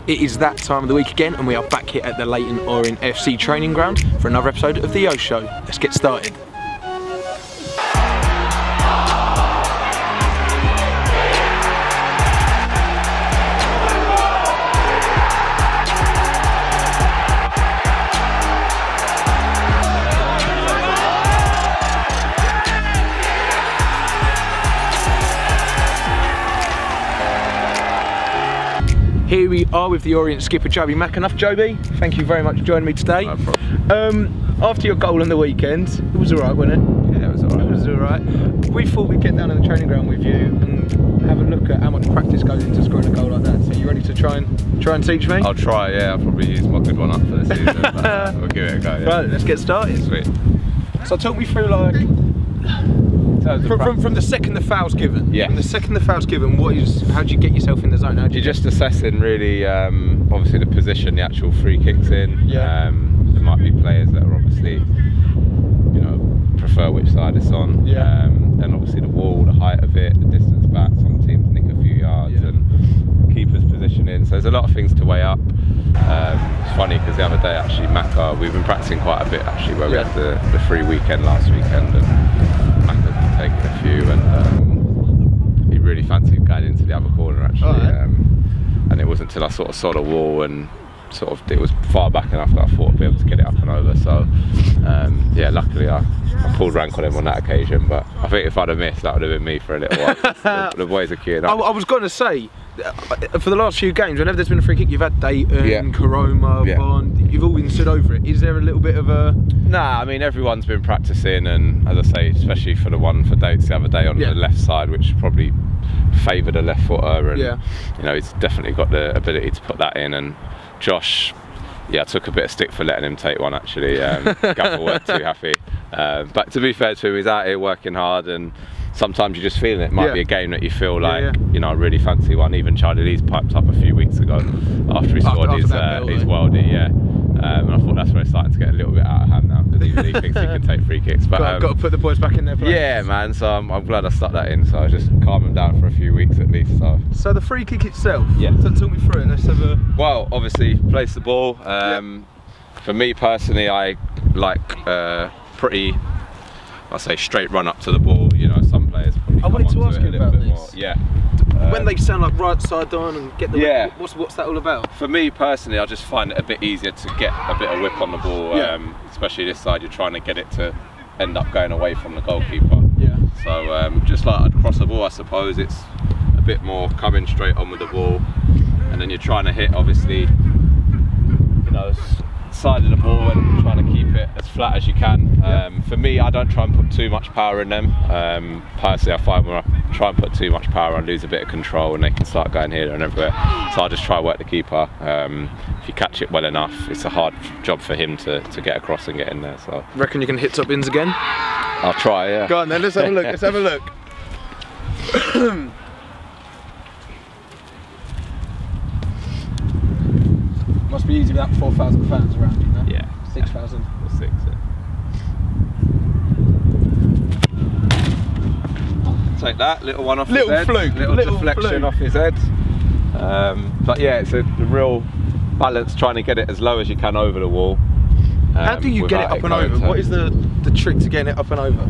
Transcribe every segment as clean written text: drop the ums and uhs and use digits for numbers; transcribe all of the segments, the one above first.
It is that time of the week again, and we are back here at the Leighton Orient FC training ground for another episode of the Yo Show. Let's get started. Here we are with the Orient skipper, JOBI McANUFF. JOBI, thank you very much for joining me today. No problem. After your goal on the weekend, it was alright, wasn't it? Yeah, it was alright. It was alright. We thought we'd get down in the training ground with you and have a look at how much practice goes into scoring a goal like that. So you ready to try and teach me? I'll try, yeah. I'll probably use my good one up for the season, but we'll give it a go. Yeah. Right, let's get started. Sweet. So talk me through, like, from the second the foul's given. Yeah. From the second the foul's given, how do you get yourself in the zone? You're just assessing really, obviously the position the actual free kick's in. Yeah. There might be players that are obviously, you know, prefer which side it's on. Yeah. Then obviously the wall, the height of it, the distance back. Some teams nick a few yards, Yeah. and the keeper's positioning. So there's a lot of things to weigh up. It's funny because the other day actually, we've been practicing quite a bit actually, where we had the free weekend last weekend, and Macca taking a few, and he really fancied going into the other corner actually. And it wasn't until I sort of saw the wall and sort of it was far back enough that I thought I'd be able to get it up and over. So yeah, luckily I pulled rank on him on that occasion, but I think if I'd have missed, that would have been me for a little while. the boys are queuing up. I was going to say, for the last few games, whenever there's been a free kick, you've had Dayton, Karoma, Bond, you've all been stood over it. Is there a little bit of a... Nah, I mean everyone's been practicing, and as I say, especially for the one for Dates the other day on the left side, which probably favoured a left footer, and you know, he's definitely got the ability to put that in. And Josh, I took a bit of stick for letting him take one actually. Gaffer weren't too happy, but to be fair to him, he's out here working hard, and sometimes you're just feeling it. It might be a game that you feel like, you know, I really fancy one. Even Charlie Lee's piped up a few weeks ago after he scored his worldie, and I thought that's where it's starting to get a little bit out of hand now, because he thinks he can take free kicks. But got to put the boys back in their place. Yeah, man. So I'm glad I stuck that in. So I just calm him down for a few weeks at least. So the free kick itself. Yeah. So talk me through it. Let's have a. Well, obviously place the ball. For me personally, I like pretty, I say, straight run up to the ball. You know, some players probably. I wanted to ask you about this. More. Yeah. When they sound like right side on and get the what's that all about? For me personally, I just find it a bit easier to get a bit of whip on the ball, especially this side. You're trying to get it to end up going away from the goalkeeper. Yeah. So just like I'd cross the ball, I suppose it's a bit more coming straight on with the ball, and then you're trying to hit, obviously, you know, side of the ball and trying to keep it as flat as you can. For me, I don't try and put too much power in them. Personally, I find when I try and put too much power, I lose a bit of control and they can start going here and everywhere. So I just try to work the keeper. If you catch it well enough, it's a hard job for him to get across and get in there. So reckon you can hit top bins again? I'll try, yeah. Go on then, let's have a look. Let's have a look. Must be easy without 4,000 fans around you, no? Yeah. 6,000. Or 6, yeah. Take that, little one off his head. Little deflection fluke off his head. But yeah, it's a real balance, trying to get it as low as you can over the wall. How do you get it up and over? What is the trick to getting it up and over?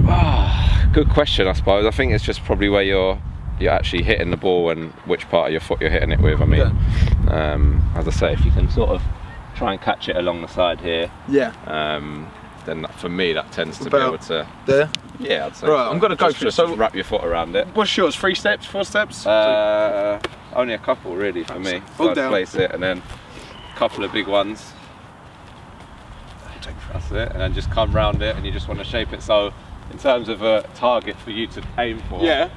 Good question, I suppose. I think it's just probably where you're actually hitting the ball and which part of your foot you're hitting it with. I mean, as I say, if you can sort of try and catch it along the side here, then for me that tends to be able to. There? Yeah, I'd say. Right, I'm gonna go for it. So wrap your foot around it. What's yours? 3 steps, 4 steps? Only a couple really for me. Hold down. Place it and then a couple of big ones. That's it, and then just come round it, and you just want to shape it. So, in terms of a target for you to aim for, you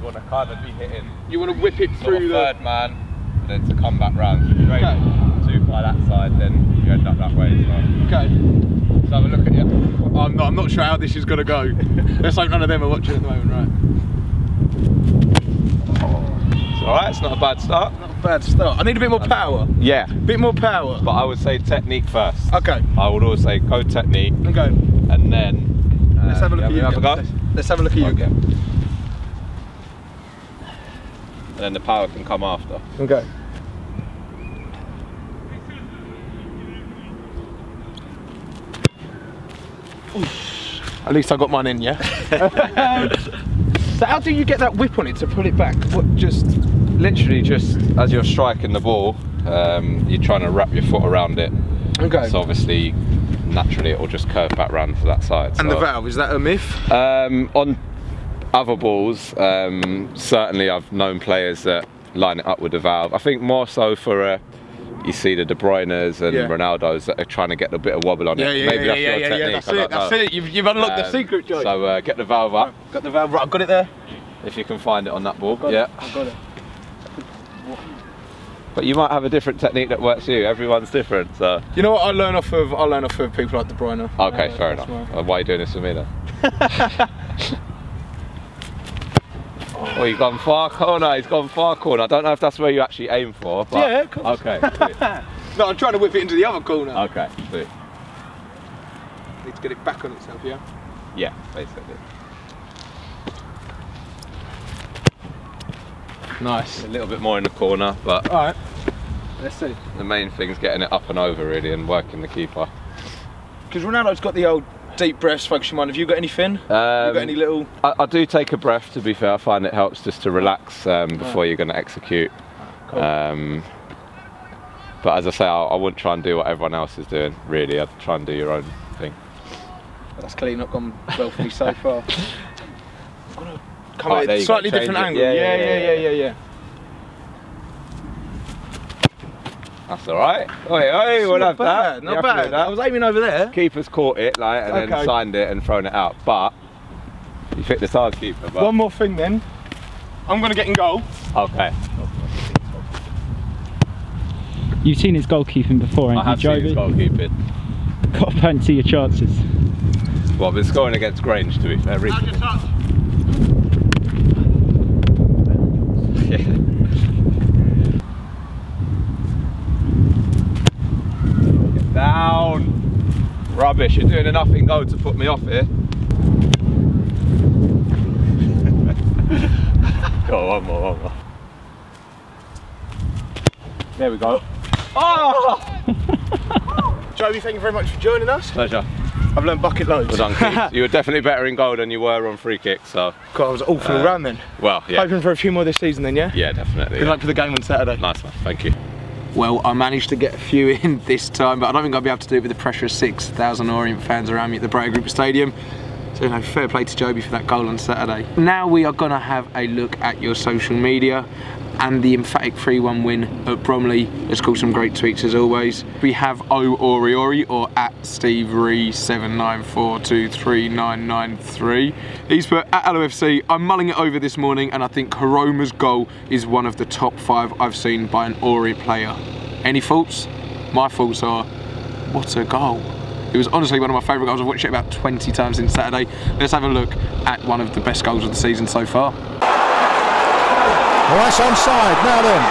want to kind of be hitting. You want to whip it through the third man, and then to come back round. If you're too far that side, then you end up that way. So. Okay. So have a look at you. I'm not sure how this is going to go. Let's hope none of them are watching at the moment, right? It's alright, it's not a bad start. Not a bad start. I need a bit more power. Yeah. Bit more power. But I would say technique first. Okay. I would always say go technique. Okay. And then... let's have a look at you again. Let's have a look at you again. and then the power can come after. Okay. At least I got mine in, yeah? So how do you get that whip on it to pull it back? What, just... Literally just as you're striking the ball, you're trying to wrap your foot around it. Okay. So obviously, naturally it will just curve back round to that side. And so, the valve, is that a myth? On other balls, certainly I've known players that line it up with the valve. I think more so for you see the De Bruyne's and Ronaldo's that are trying to get a bit of wobble on it. Maybe that's your technique. That's it. You've unlocked the secret, Joe. So get the valve up. Got the valve right. I've got it there. If you can find it on that ball. I've got it. But you might have a different technique that works for you. Everyone's different, so. You know what? I learn off of people like De Bruyne. Okay, fair enough. Why are you doing this with me then? Oh, you've gone far corner. He's gone far corner. I don't know if that's where you actually aim for, but yeah, of course. Okay. No, I'm trying to whip it into the other corner. Okay, sweet. Need to get it back on itself, yeah? Yeah, basically. Nice. A little bit more in the corner, but alright. Let's see. The main thing's getting it up and over really and working the keeper. Because Ronaldo's got the old deep breaths, focus your mind. Have you got anything? Have you got any little... I do take a breath, to be fair. I find it helps just to relax before you're going to execute. Cool. But as I say, I wouldn't try and do what everyone else is doing, really. I'd try and do your own thing. That's clearly not gone well for me so far. I'm going to come at at a slightly different angle. Yeah. That's alright. Oi, we'll have that. Not bad. I was aiming over there. Keeper's caught it, like, and then signed it and thrown it out. But you hit the side keeper. But... One more thing then. I'm going to get in goal. Okay. You've seen his goalkeeping before, haven't you, Joby? I have seen his goalkeeping. Got to fancy your chances. Well, I've been scoring against Grange, to be fair, recently. Get down! Rubbish, you're doing enough in goal to put me off here. Go on, one more. There we go. Oh! Joby, thank you very much for joining us. Pleasure. I've learned bucket loads. Well done, Keith. You were definitely better in goal than you were on free kicks, so. God, I was awful all round then. Well, yeah. Hoping for a few more this season then, yeah? Yeah, definitely. Good luck for the game on Saturday. Nice one, thank you. Well, I managed to get a few in this time, but I don't think I'll be able to do it with the pressure of 6,000 Orient fans around me at the Breda Group Stadium. So, you know, fair play to Joby for that goal on Saturday. Now we are going to have a look at your social media and the emphatic 3-1 win at Bromley. Let's call some great tweets as always. We have OOriOri or at SteveRee79423993. He's put at LOFC, I'm mulling it over this morning and I think Karoma's goal is one of the top 5 I've seen by an Ori player. Any thoughts? My thoughts are, what a goal. It was honestly one of my favourite goals. I've watched it about 20 times since Saturday. Let's have a look at one of the best goals of the season so far. Well, that's onside. Now then,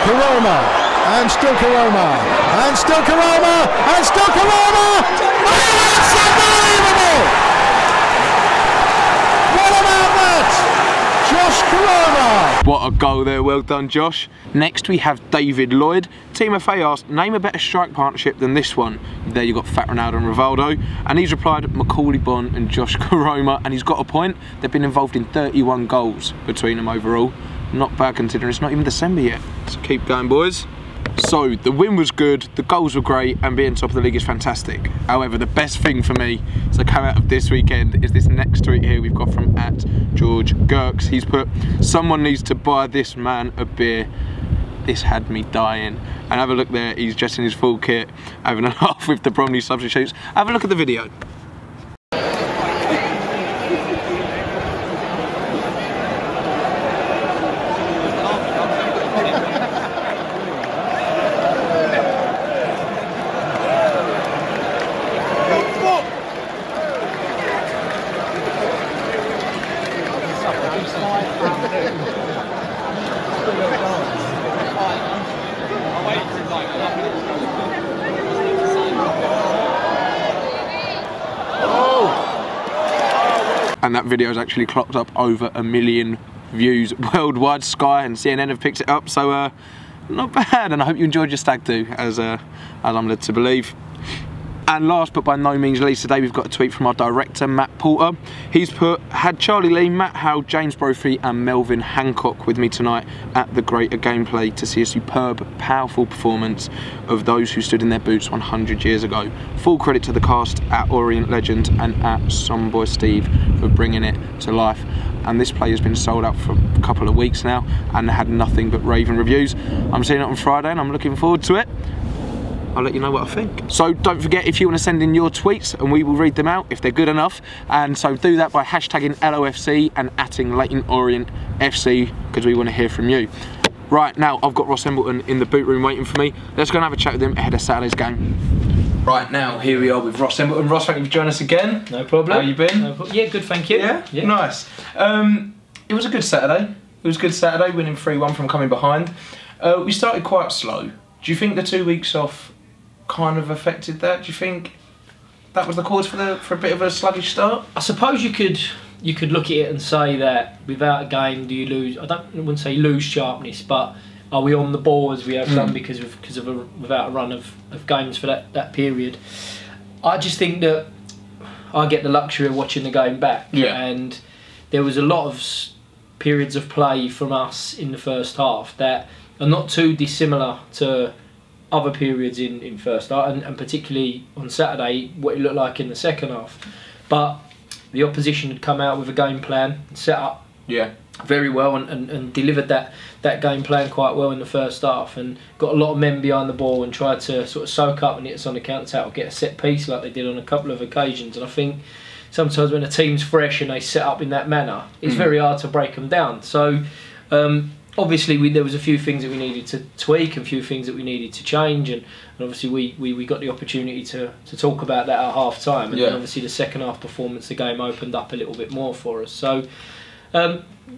Karoma, and still Karoma, and still Karoma, and still Karoma! Oh, that's unbelievable! What about that? Josh Karoma! What a goal there, well done Josh. Next we have David Lloyd. Team FA asked, name a better strike partnership than this one. There you got Fat Ronaldo and Rivaldo. And he's replied, Macaulay Bonne and Josh Karoma, and he's got a point. They've been involved in 31 goals between them overall. Not bad considering it's not even December yet. So keep going boys. So the win was good, the goals were great, and being top of the league is fantastic. However, the best thing for me to come out of this weekend is this next tweet here we've got from at George Girks. He's put, someone needs to buy this man a beer. This had me dying. And have a look there, he's dressed in his full kit, having a laugh with the Bromley substitutes. Have a look at the video. And that video has actually clocked up over 1 million views worldwide. Sky and CNN have picked it up, so not bad, and I hope you enjoyed your stag do, as I'm led to believe. And last but by no means least, today we've got a tweet from our director, Matt Porter. He's put, had Charlie Lee, Matt Howe, James Brophy and Melvin Hancock with me tonight at the Greater Gameplay to see a superb, powerful performance of those who stood in their boots 100 years ago. Full credit to the cast at Orient Legend and at Someboy Steve for bringing it to life. And this play has been sold out for a couple of weeks now and had nothing but raving reviews. I'm seeing it on Friday and I'm looking forward to it. I'll let you know what I think. So don't forget, if you want to send in your tweets and we will read them out if they're good enough, and so do that by hashtagging LOFC and @ing Leighton Orient FC, because we want to hear from you. Right, now I've got Ross Embleton in the boot room waiting for me. Let's go and have a chat with him ahead of Saturday's game. Right, now here we are with Ross Embleton. Ross, thank you for joining us again. No problem. How you been? No yeah, good, thank you. Yeah? Nice. It was a good Saturday. It was a good Saturday, winning 3-1 from coming behind. We started quite slow. Do you think the 2 weeks off kind of affected that? Do you think that was the cause for a bit of a sluggish start? I suppose you could look at it and say that without a game, do you lose? I wouldn't say lose sharpness, but are we on the ball as we have done without a run of games for that period? I just think that I get the luxury of watching the game back, and there was a lot of periods of play from us in the first half that are not too dissimilar to other periods in first half, and particularly on Saturday, what it looked like in the second half. But the opposition had come out with a game plan and set up very well and delivered that game plan quite well in the first half, and got a lot of men behind the ball and tried to sort of soak up and hit us on the counter-attack or get a set piece like they did on a couple of occasions. And I think sometimes when a team's fresh and they set up in that manner, it's very hard to break them down. So obviously there was a few things that we needed to tweak and a few things that we needed to change, and obviously we got the opportunity to talk about that at half time, and then obviously the second half performance, the game opened up a little bit more for us. So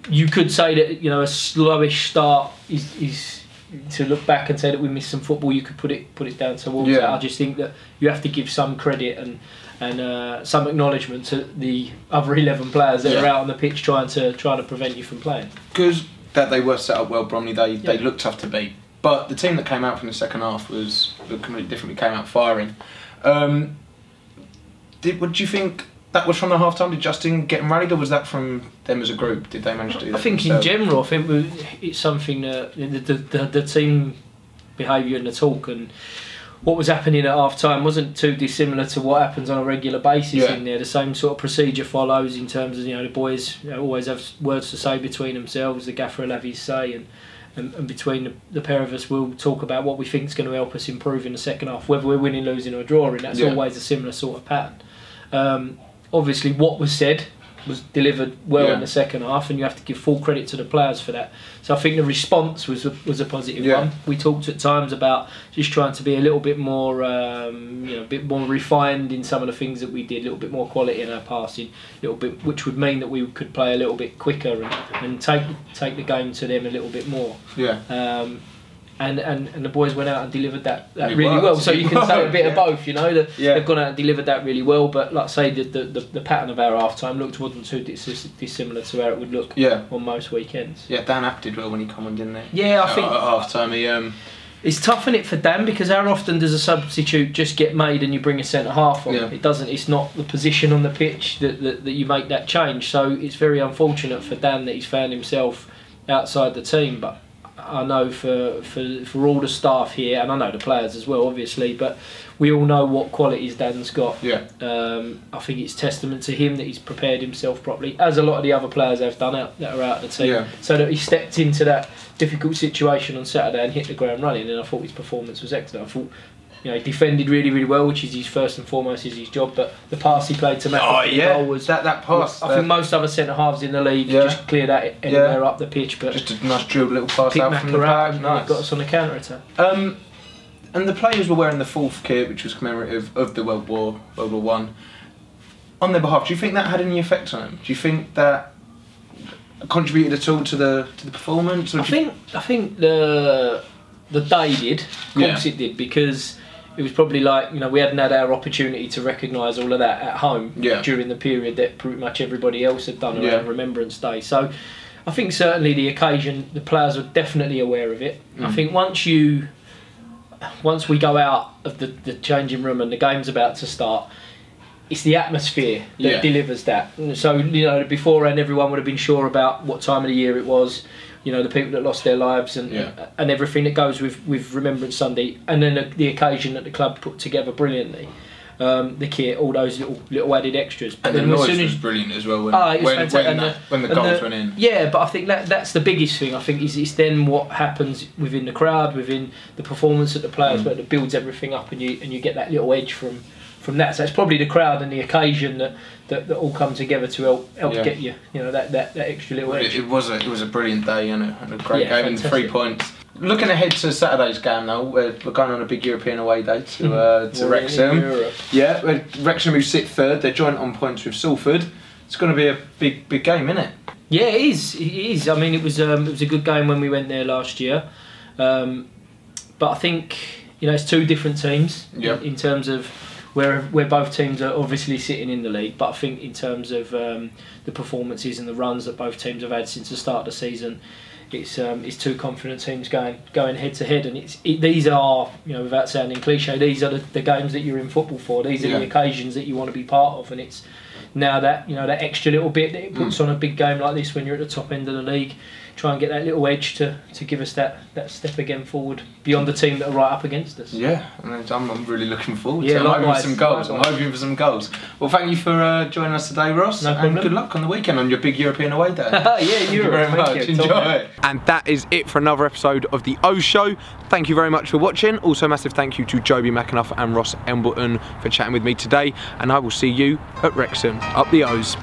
you could say that, you know, a slowish start is to look back and say that we missed some football. You could put it down towards that. I just think that you have to give some credit and some acknowledgement to the other 11 players that are out on the pitch trying to prevent you from playing. Because that they were set up well, Bromley. They looked tough to beat, but the team that came out from the second half was completely different. Came out firing. What do you think? That was from the half time? Did Justin get them rallied, or was that from them as a group? Did they manage to do that? I think themselves? In general, I think it's something that the team behaviour and the talk and what was happening at half time wasn't too dissimilar to what happens on a regular basis in there. The same sort of procedure follows in terms of, you know, the boys always have words to say between themselves. The gaffer will have his say, and between the pair of us, we'll talk about what we think is going to help us improve in the second half, whether we're winning, losing, or drawing. That's always a similar sort of pattern. Obviously, what was said was delivered well in the second half, and you have to give full credit to the players for that. So I think the response was a positive one. We talked at times about just trying to be a little bit more, a bit more refined in some of the things that we did, a little bit more quality in our passing, a little bit, which would mean that we could play a little bit quicker and take the game to them a little bit more. And the boys went out and delivered that really well. So you can say a bit of both, you know. They've gone out and delivered that really well. But like I say, the pattern of our half time wasn't too dissimilar to how it would look on most weekends. Yeah, Dan App did well when he come on, didn't he? Yeah, I think at half time it's tough, isn't it, for Dan, because how often does a substitute just get made and you bring a centre half on? It doesn't. It's not the position on the pitch that you make that change. So it's very unfortunate for Dan that he's found himself outside the team. But I know for all the staff here, and I know the players as well, obviously, but we all know what qualities Dan's got. I think it's testament to him that he's prepared himself properly, as a lot of the other players have done that are out of the team, so that he stepped into that difficult situation on Saturday and hit the ground running. And I thought his performance was excellent. I thought, you know, he defended really, really well, which is his first and foremost is his job. But the pass he played to McANUFF for the goal was that pass. I think most other centre halves in the league just clear that anywhere up the pitch. But just a nice drilled little pass out from the back. Nice. Got us on the counter attack. And the players were wearing the 4th kit, which was commemorative of the World War I. On their behalf, do you think that had any effect on them? Do you think that contributed at all to the performance? Or I think the day did. Of course it did, because it was probably like, you know, we hadn't had our opportunity to recognise all of that at home during the period that pretty much everybody else had done around Remembrance Day. So I think certainly the occasion, the players are definitely aware of it. I think once we go out of the changing room and the game's about to start, it's the atmosphere that delivers that. So, you know, beforehand everyone would have been sure about what time of the year it was, you know, the people that lost their lives and everything that goes with Remembrance Sunday, and then the occasion that the club put together brilliantly. The kit, all those little added extras. But and the noise was brilliant as well when the goals went in. Yeah, but I think that's the biggest thing. I think is then what happens within the crowd, within the performance of the players, where it builds everything up, and you get that little edge from that. So it's probably the crowd and the occasion that all come together to help get you know that extra little edge. It was a brilliant day and a great game and 3 points. Looking ahead to Saturday's game now, we're going on a big European away day to Wrexham. Yeah, Wrexham who sit third, they're joint on points with Salford. It's going to be a big game, isn't it? Yeah, it is. It is. I mean, it was a good game when we went there last year, but I think, you know, it's two different teams in terms of where both teams are obviously sitting in the league. But I think in terms of the performances and the runs that both teams have had since the start of the season, it's two confident teams going head to head, and these are, you know, without sounding cliche, these are the games that you're in football for. These are the occasions that you want to be part of, and it's now that, you know, that extra little bit that it puts on a big game like this when you're at the top end of the league. Try and get that little edge to give us that step again forward beyond the team that are right up against us. Yeah, I'm really looking forward to it. I'm hoping for some goals. I'm hoping for some goals. Well, thank you for joining us today, Ross. No problem. And good luck on the weekend on your big European away day. Yeah, Thank you very much. Enjoy it. And that is it for another episode of the O's Show. Thank you very much for watching. Also, massive thank you to JOBI, McANUFF and Ross Embleton for chatting with me today. And I will see you at Wrexham. Up the O's.